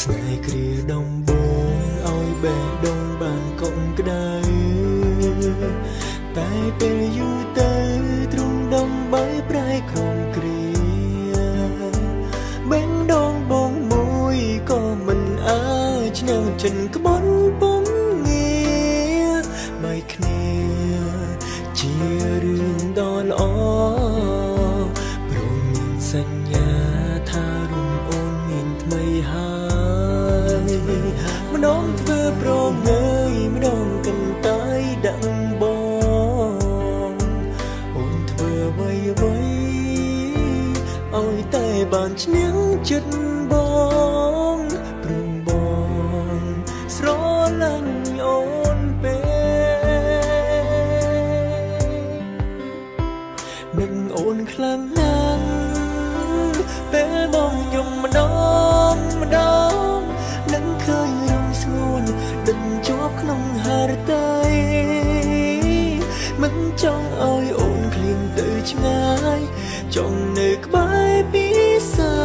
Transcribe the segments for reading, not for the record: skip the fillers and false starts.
ស្នេហ៍គ្រាដំបងឲ្យបេះដូងបានកុំក្តៅតែពេលយូរទៅទ្រង់ដើម្បីប្រែក្រំគ្រាបេះដូងបងមួយក៏មិនអាចញ៉ាំងចិនក្បន់ពុំងារបែកគ្នាជារឿងដ៏ល្អព្រមមានសញ្ញាថារំអូនមានថ្មីហើយម្ដងធ្វើប្រងើយម្ដងកន្តើយដាក់បងអូនធ្វើអ្វីអ្វីឲ្យតែបានឈ្នះចិត្តបងព្រមបងស្រឡាញ់អូនពេកនឹងអូនខ្លាំងណាស់ពេលបងយំម្ដងម្ដងនឹងឃើញរំស្ងួនដិតជាប់ក្នុងហារតីមិនចង់ឲ្យអូនឃ្លានទៅឆ្ងាយចង់នៅក្បែរពីសា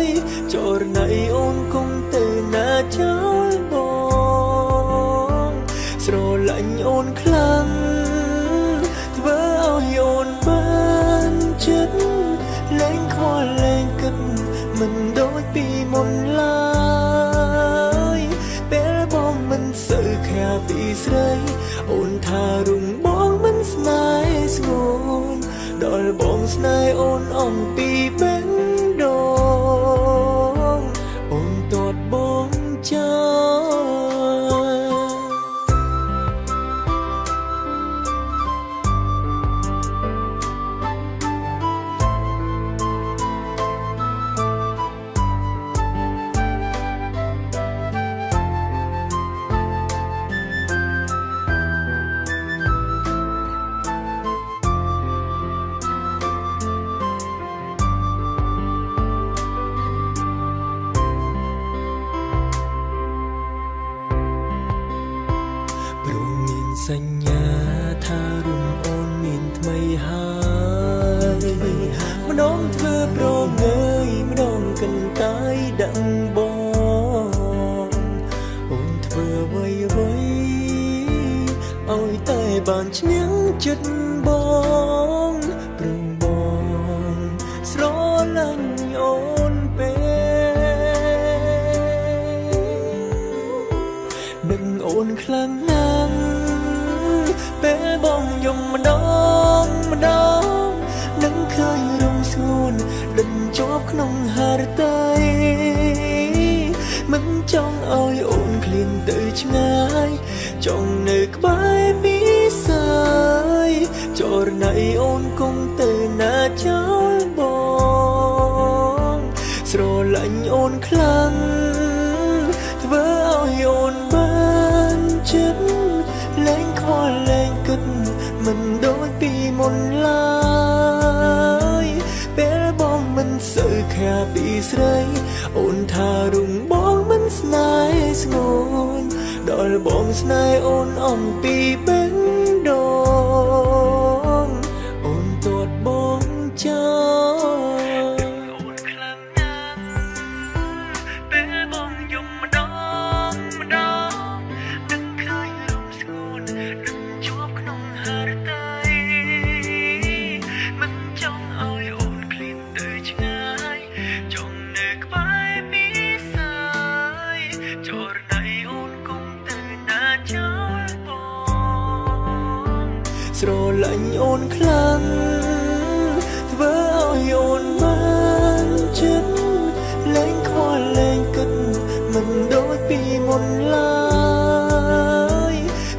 យចរណៃអូនគង់ទៅណាចោលបងស្រឡាញ់អូនខ្លាំងធ្វើឲ្យអូនបានចិត្តលែងខ្វល់លែងគិតមិនដូចពីមុនឡើយពេលបងមិនសូវខាពីស្រីអូនថារុំបងមិនស្នេហ៍ស្ងួនដល់បងស្នេហ៍អូនអំពីបេះដូងអូនទាត់បងចោលសញ្ញាថារុំអូនមានថ្មីហើយម្ដងធ្វើប្រងើយម្ដងកន្តើយដាក់បងអូនធ្វើអ្វីអ្វីឲ្យតែបានឈ្នះចិត្តបងព្រមបងស្រឡាញ់អូនពេកនឹងអូនខ្លាំងណាស់ពេលបងយំម្ដងម្ដងនឹងឃើញរំស្ងួនដិតជាប់ក្នុងហារតីមិនចង់ឲ្យអូនឃ្លានទៅឆ្ងាយចង់នៅក្បែរពីសាយចរណៃអូនគង់ទៅណាចោលបងស្រឡាញ់អូនខ្លាំងធ្វើឲ្យអូនបានចិត្តលែងខ្វល់លែងគិតមិនដូចពីមុនឡើយពេលបងមិនសូវខាពីស្រីអូនថារុំបងមិនស្នេហ៍ស្ងួនដល់បងស្នេហ៍អូនអំពីបេះដូងអូនទាត់បងចោលអូនខ្លាំងណាស់ពេលបងយំម្ដងម្ដងនឹងឃើញរំស្ងួនជាប់ក្នុងហារតីមិនចង់ឲ្យអូនឃ្លានទៅឆ្ងាយចង់នៅក្បែរពីសាយចរណៃអូនគង់ទៅណាចោលបងស្រឡាញ់អូនខ្លាំងធ្វើឲ្យអូនបានចិត្តលែងខ្វល់លែងគិតមិនដូចពីមុនឡើយ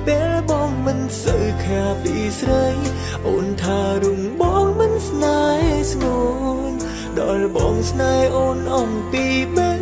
ពេលបងមិនសូវខាពីស្រីអូនថារុំបងមិនស្នេហ៍ស្ងួនដល់បងស្នេហ៍អូនអំពីបេះ